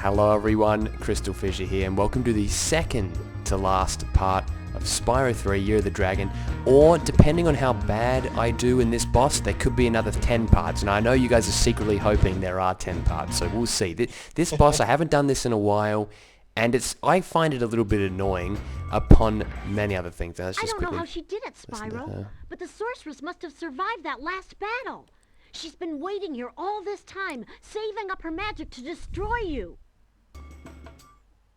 Hello everyone, CrystalFissure here, and welcome to the second to last part of Spyro 3 Year of the Dragon, or depending on how bad I do in this boss, there could be another 10 parts, and I know you guys are secretly hoping there are 10 parts, so we'll see. This boss, I haven't done this in a while, and I find it a little bit annoying upon many other things. I don't know how she did it, Spyro, but the Sorceress must have survived that last battle. She's been waiting here all this time, saving up her magic to destroy you.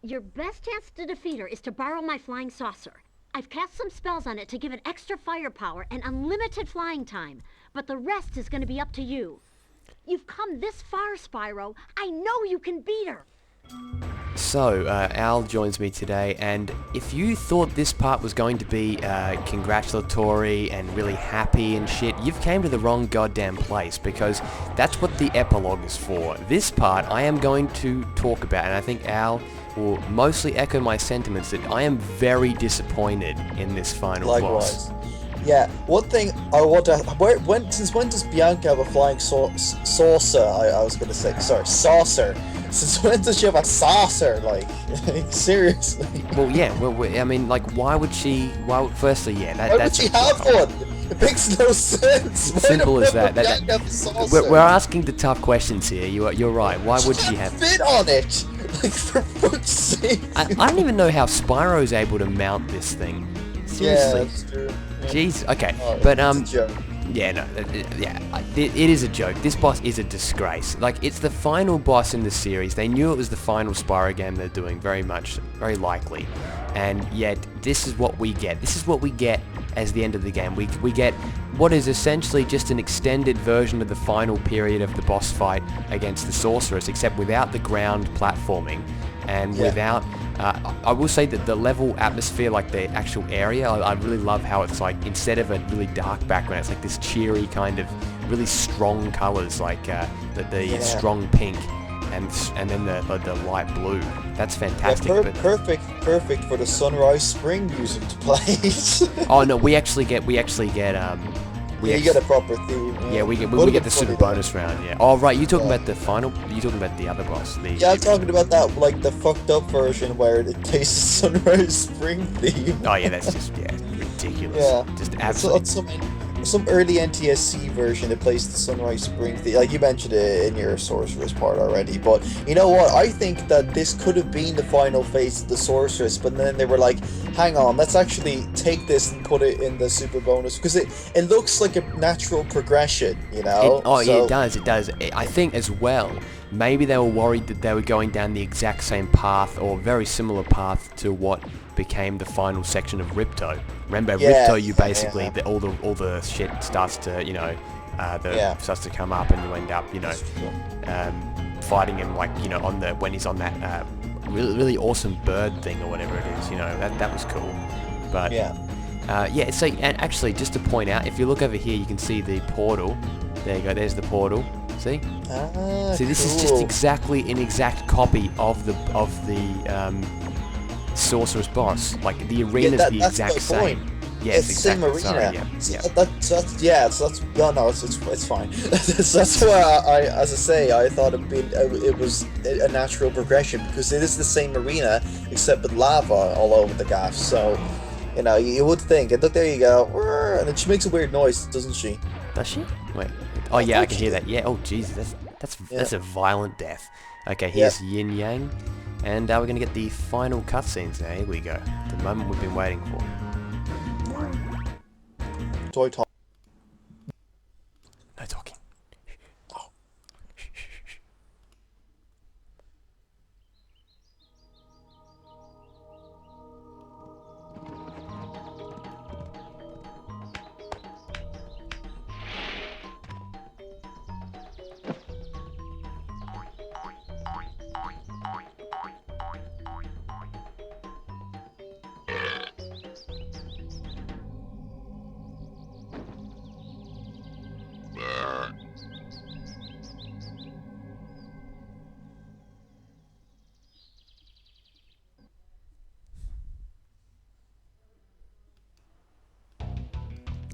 Your best chance to defeat her is to borrow my flying saucer. I've cast some spells on it to give it extra firepower and unlimited flying time, but the rest is going to be up to you. You've come this far, Spyro. I know you can beat her. So, Al joins me today, and if you thought this part was going to be congratulatory and really happy and shit, you've came to the wrong goddamn place, because that's what the epilogue is for. This part I am going to talk about, and I think Al will mostly echo my sentiments that I am very disappointed in this final boss. Yeah, one thing I want to... Since when does Bianca have a flying saucer? I was going to say, sorry, saucer. Since when does she have a saucer? Like, seriously? Well, yeah, I mean, like, why would she... Well, firstly, yeah, why would she have one? It makes no sense. Simple as that. We're asking the tough questions here. You're right. Why would she have... fit on it? Like, for fuck's sake. I don't even know how Spyro's able to mount this thing. Seriously. Yeah, that's true. Jeez. Okay, oh, but it's a joke. yeah, no, it is a joke. This boss is a disgrace. Like, it's the final boss in the series. They knew it was the final Spyro game they're doing, very likely, and yet this is what we get. This is what we get as the end of the game. We get what is essentially just an extended version of the final period of the boss fight against the Sorceress, except without the ground platforming and without. I will say that the level atmosphere, like the actual area, I really love how it's like, instead of a really dark background, it's like this cheery kind of really strong colors, like the strong pink and then the light blue. That's fantastic. Yeah, perfect for the Sunrise Spring music to play. Oh no, we actually get you get a proper theme. Yeah, we get the super bonus round. Yeah. Oh right, you talking about the final? You talking about the other boss? Yeah, I'm talking about that, like the fucked up version where it takes the Sunrise Spring theme. Oh yeah, that's just ridiculous. Yeah, just absolutely. Some early NTSC version that plays the Sunrise Spring theme. Like you mentioned it in your Sorceress part already, but you know what? I think that this could have been the final phase of the Sorceress, but then they were like, hang on, let's actually take this and put it in the super bonus, because it looks like a natural progression, you know? Yeah, it does. I think as well, maybe they were worried that they were going down the exact same path or very similar path to what became the final section of Ripto. Remember, Ripto, you basically all the shit starts to starts to come up, and you end up fighting him, like, on when he's on that really awesome bird thing or whatever it is. That was cool. But so, and actually, just to point out, if you look over here, you can see the portal. There you go. There's the portal. See? See, this is just exactly an exact copy of the Sorceress boss. Like, the arena's the exact same. Yeah, it's the same arena. Sorry, It's fine. That's why I thought it was a natural progression, because it is the same arena except with lava all over the gaff. So, you would think. And look, there you go. And she makes a weird noise, doesn't she? Does she? Wait. Oh yeah, I can hear that. Yeah. Oh Jesus, that's a violent death. Okay, here's Yin Yang. And we're going to get the final cutscenes now. Here we go. The moment we've been waiting for. Toy talk. No talking. Oh.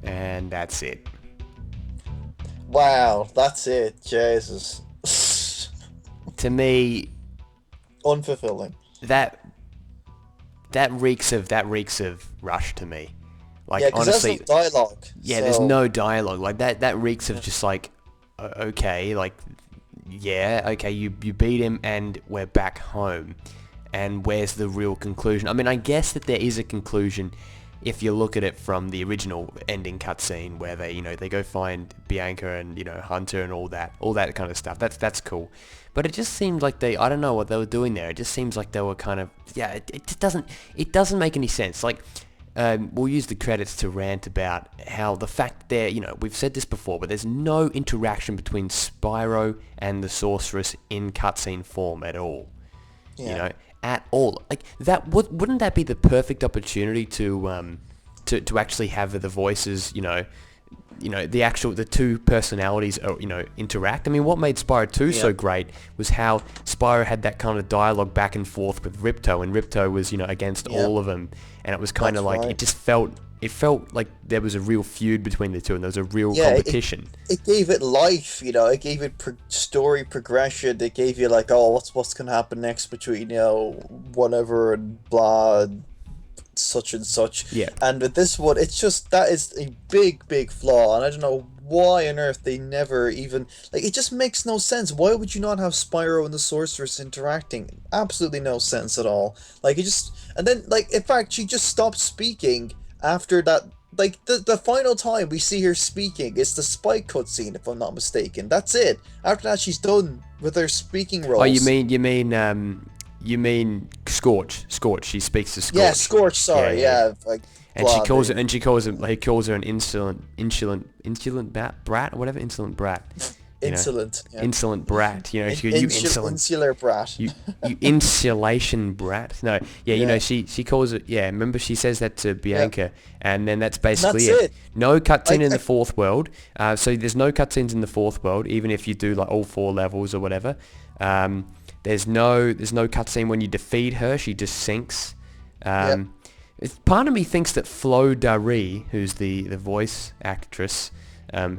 And that's it. Wow, that's it. Jesus. To me, unfulfilling. That reeks of Rush to me. Like, Yeah, because honestly, there's no dialogue. yeah, so. there's no dialogue. Like that reeks of just like, okay, like, yeah, okay, you beat him and we're back home. And where's the real conclusion? I mean, I guess that there is a conclusion if you look at it from the original ending cutscene where they, they go find Bianca and, Hunter and all that kind of stuff. That's cool. But it just seemed like I don't know what they were doing there. It just seems like they were kind of, it just doesn't make any sense. Like, we'll use the credits to rant about how the fact there, we've said this before, but there's no interaction between Spyro and the Sorceress in cutscene form at all. Yeah. At all. Like, that wouldn't that be the perfect opportunity to actually have the voices, the two personalities, interact. I mean, what made Spyro 2 so great was how Spyro had that kind of dialogue back and forth with Ripto, and Ripto was, against all of them, and it was kind of like, right. it felt like there was a real feud between the two, and there was a real competition. It gave it life, it gave it story progression. It gave you like, oh, what's gonna happen next between whatever and blah, such and such. Yeah. And with this one, it's just that is a big flaw, and I don't know why on earth they never even it just makes no sense. Why would you not have Spyro and the Sorceress interacting? Absolutely no sense at all. And then in fact, she just stopped speaking after that. The final time we see her speaking is the Spike cutscene, if I'm not mistaken. That's it. After that, she's done with her speaking roles. Oh, you mean Scorch? Scorch. She speaks to Scorch. Yeah, Scorch. Sorry. Yeah. And she calls her an insolent brat or whatever, insolent brat. Insolent. Yeah. Insolent brat. She goes, you insolent. Insular brat. You insulation brat. No, yeah, she calls it. Yeah, remember she says that to Bianca, and then that's basically it. No cutscene in the fourth world. So there's no cutscenes in the fourth world, even if you do like all 4 levels or whatever. There's no cutscene when you defeat her. She just sinks. Part of me thinks that Flo Dari, who's the voice actress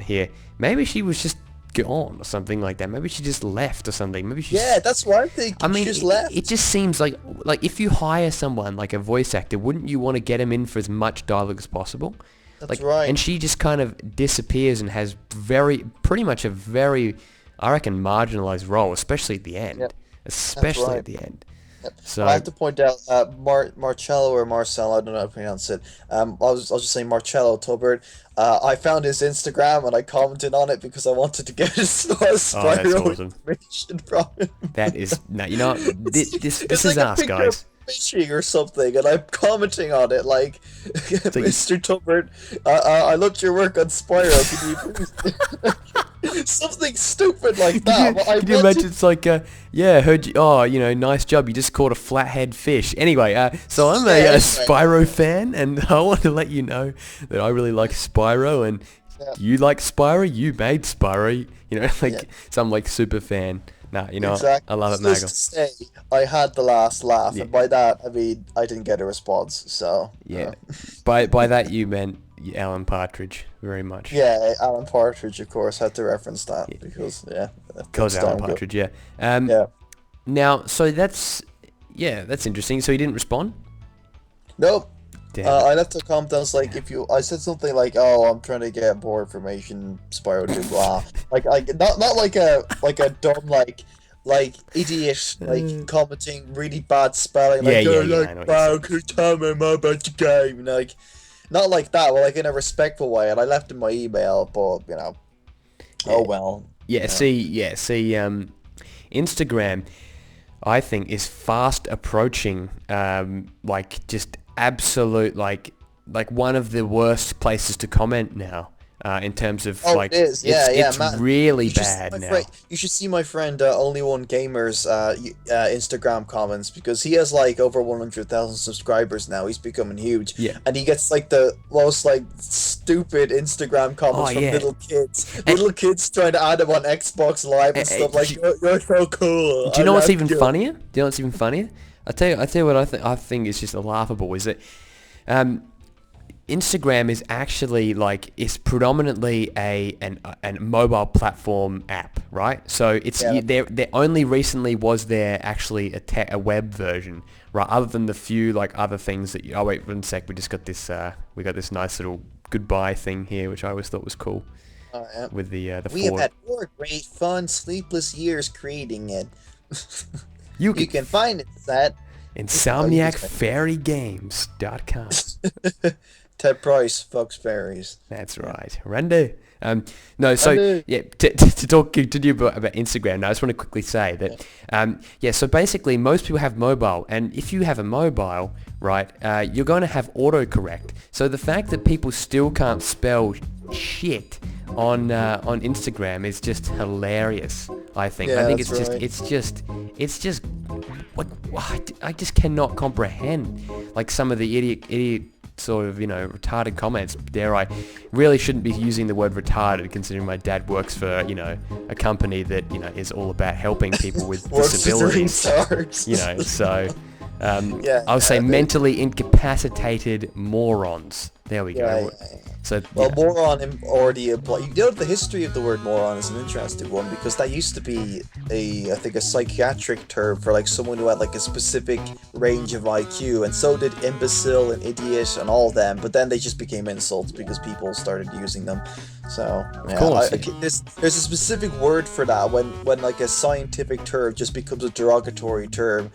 here, maybe she was just gone or something like that. Maybe she just left or something. Maybe she. Yeah, that's what I think. I mean, she just left. It just seems like if you hire someone like a voice actor, wouldn't you want to get him in for as much dialogue as possible? That's right. And she just kind of disappears and has pretty much a very, I reckon, marginalized role, especially at the end. Yep. Especially at the end. Yep. So I have to point out, Marcello or Marcel, I don't know how to pronounce it. I'll just say Marcello Tubbard. I found his Instagram and I commented on it because I wanted to get his Spyro information from him. That is this is like us, guys. Fishing or something, and I'm commenting on it like, Mr. Tubbard, I loved your work on Spyro. Can you please something stupid like that? Can you imagine? It's like, yeah, heard you. Oh, nice job. You just caught a flathead fish. Anyway, so I'm a Spyro fan, and I want to let you know that I really like Spyro, and you like Spyro. You made Spyro. So I'm like super fan. Nah, exactly. I love it, Maggle. Just to say, I had the last laugh, and by that I mean I didn't get a response. So by that you meant Alan Partridge very much. Yeah, Alan Partridge, of course, had to reference that because Alan Partridge. Good. Yeah. Now, so that's interesting. So he didn't respond? Nope. I left a comment. I was like, I said something like, "Oh, I'm trying to get more information, Spyro 2, blah." Not like a dumb idiot commenting really bad spelling. Spyro, can you tell me more about the game? Not like that. Well, in a respectful way. And I left him my email, but oh well. Yeah. See. Instagram, I think, is fast approaching just absolute like one of the worst places to comment now in terms of it is. It's man. really bad now. You should see my friend Only One Gamer's Instagram comments, because he has over 100,000 subscribers now. He's becoming huge. Yeah. And he gets the most stupid Instagram comments from little kids. Little kids trying to add him on Xbox Live and stuff you're so cool. Do you know what's even funnier? I'll tell you what I think is just laughable is that Instagram is actually like it's predominantly a mobile platform app, right? So it's there only recently was there actually a web version, right? Other than the few like other things that oh wait 1 sec, we just got this nice little goodbye thing here, which I always thought was cool. With the we have had 4 great, fun, sleepless years creating it. You can find it at InsomniacFairyGames.com. Ted Price, Fox Fairies. That's right. Randy. No, so yeah, to talk to you about Instagram, now I just want to quickly say that, so basically most people have mobile, and if you have a mobile, right, you're going to have autocorrect. So the fact that people still can't spell shit on Instagram is just hilarious. I think. Yeah, I think it's just like I just cannot comprehend like some of the idiot sort of retarded comments. I really shouldn't be using the word retarded, considering my dad works for a company that is all about helping people with disabilities. So I'll say mentally incapacitated morons. There we go. So, moron already applies. The history of the word moron is an interesting one, because that used to be I think a psychiatric term for like someone who had like a specific range of IQ, and so did imbecile and idiot and all of them, but then they just became insults because people started using them. So of course, there's a specific word for that when like a scientific term just becomes a derogatory term.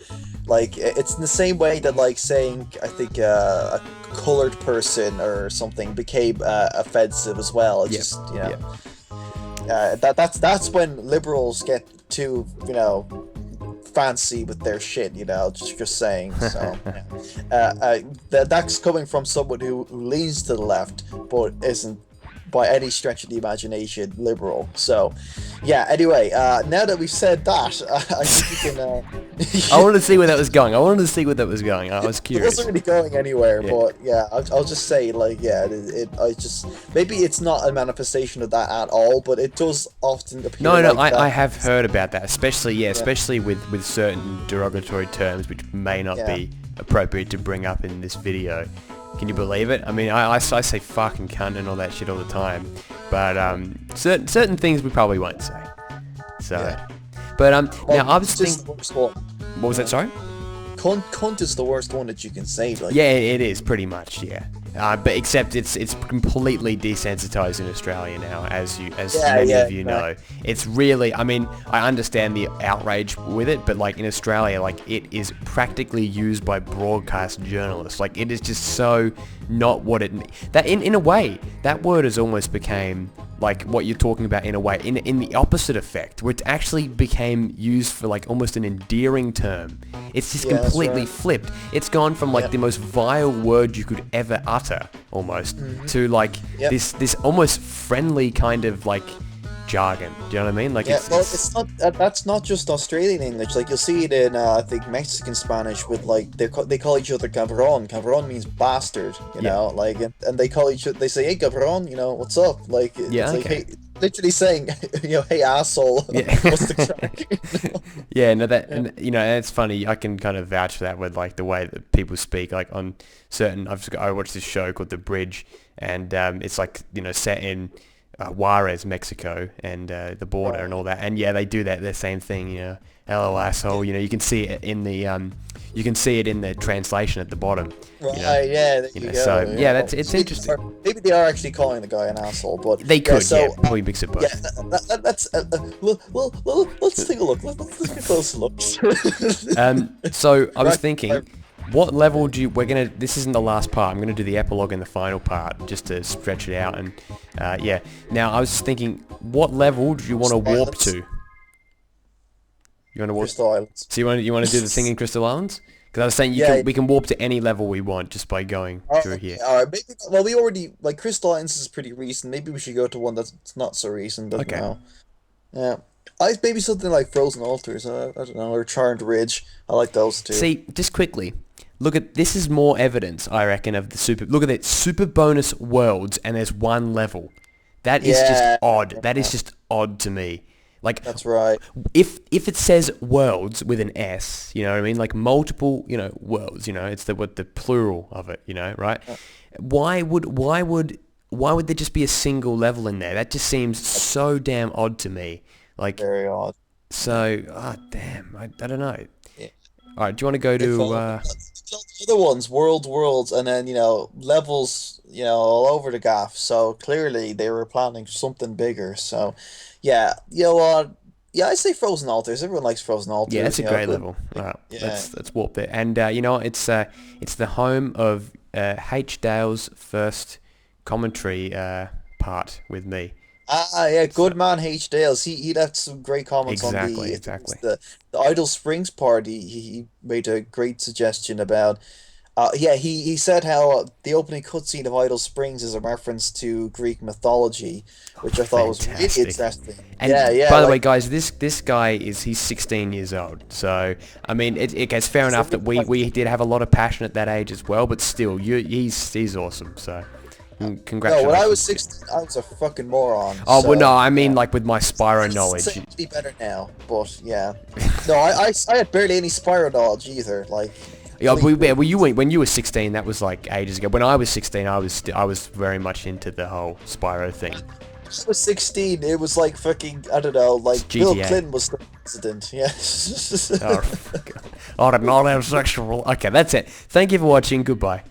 Like it's in the same way that like saying I think a colored person or something became offensive as well. It's that's when liberals get too fancy with their shit. Just saying. So that's coming from someone who leans to the left but isn't by any stretch of the imagination liberal. So anyway, now that we've said that, I think we can I wanted to see where that was going. I was curious. It wasn't really going anywhere, but I'll just say maybe it's not a manifestation of that at all, but it does often appear I have heard about that, especially with certain derogatory terms which may not be appropriate to bring up in this video. Can you believe it? I mean, I say fucking cunt and all that shit all the time, but certain things we probably won't say. So, but now I was thinking, what was that? Sorry. Cunt is the worst one that you can say. Like. Yeah, it is pretty much. Yeah. But except it's completely desensitized in Australia now, as many of you know. It's really, I mean, I understand the outrage with it, but like in Australia, like it is practically used by broadcast journalists. Like it is just so not what it that in a way that word has almost became like what you're talking about in a way in the opposite effect, where it actually became used for like almost an endearing term. It's just completely flipped. It's gone from like the most vile word you could ever utter almost to like this almost friendly kind of like jargon. Do you know what I mean? Like it's not that's not just Australian English. Like you'll see it in I think Mexican Spanish with like they call each other cabron. Cabron means bastard, you know, like and they call each other, they say hey cabron, what's up? Like it's like hey, literally saying hey asshole. What's the crack? And it's funny. I can kind of vouch for that with like the way that people speak like on certain. I watched this show called The Bridge, and it's like set in Juarez, Mexico, and the border and all that, and they do that the same thing. Hello asshole. You can see it in the translation at the bottom. Right. There you go. So it's interesting. Maybe they are actually calling the guy an asshole, but they could. Probably mix it both. Let's take a look. Let's get a closer look. So I was thinking. What level this isn't the last part, I'm going to do the epilogue and the final part, just to stretch it out, and, Now, I was thinking, what level do you want to warp to? You want to warp? Crystal Islands. So you want to do the thing in Crystal Islands? Because I was saying we can warp to any level we want just by going through here. Alright, we already, like, Crystal Islands is pretty recent, maybe we should go to one that's not so recent, but no. Yeah. Maybe something like Frozen Altars, I don't know, or Charmed Ridge, I like those too. See, just quickly, look at this is more evidence, I reckon, of the look at that super bonus worlds, and there's one level. That is just odd. That is just odd to me. Like, That's right. if it says worlds with an S, you know what I mean? Like multiple, worlds, it's the plural of it, right? Why would there just be a single level in there? That just seems so damn odd to me. Like, Very odd. so, damn, I don't know. Yeah. All right, do you want to go If to? the other ones, worlds, and then levels, all over the gaff. So clearly they were planning something bigger. So, yeah, you know what? Yeah, I say Frozen Altars. Everyone likes Frozen Altars. Yeah, it's a great good. level. All right, Yeah. let's warp there. And you know what? It's the home of H. Dale's first commentary part with me. Yeah, good man H. Dales. He left some great comments on Exactly. the Idle Springs party. He made a great suggestion about. Yeah, he said how the opening cutscene of Idle Springs is a reference to Greek mythology, which I thought was really Fantastic. interesting. And yeah. by the way, guys, this guy he's 16 years old. So I mean, it gets fair enough that we did have a lot of passion at that age as well, but still, he's awesome. So. Congratulations. No, when I was 16, I was a fucking moron. Oh, so, well, no, I mean, like, with my Spyro knowledge. It's be better now, but yeah. No, I had barely any Spyro knowledge either. Like, Yeah, when you were 16, that was like ages ago. When I was 16, I was very much into the whole Spyro thing. I was 16, it was like fucking, I don't know, like Bill Clinton was the president, yeah. Oh, not sexual. Okay, that's it. Thank you for watching. Goodbye.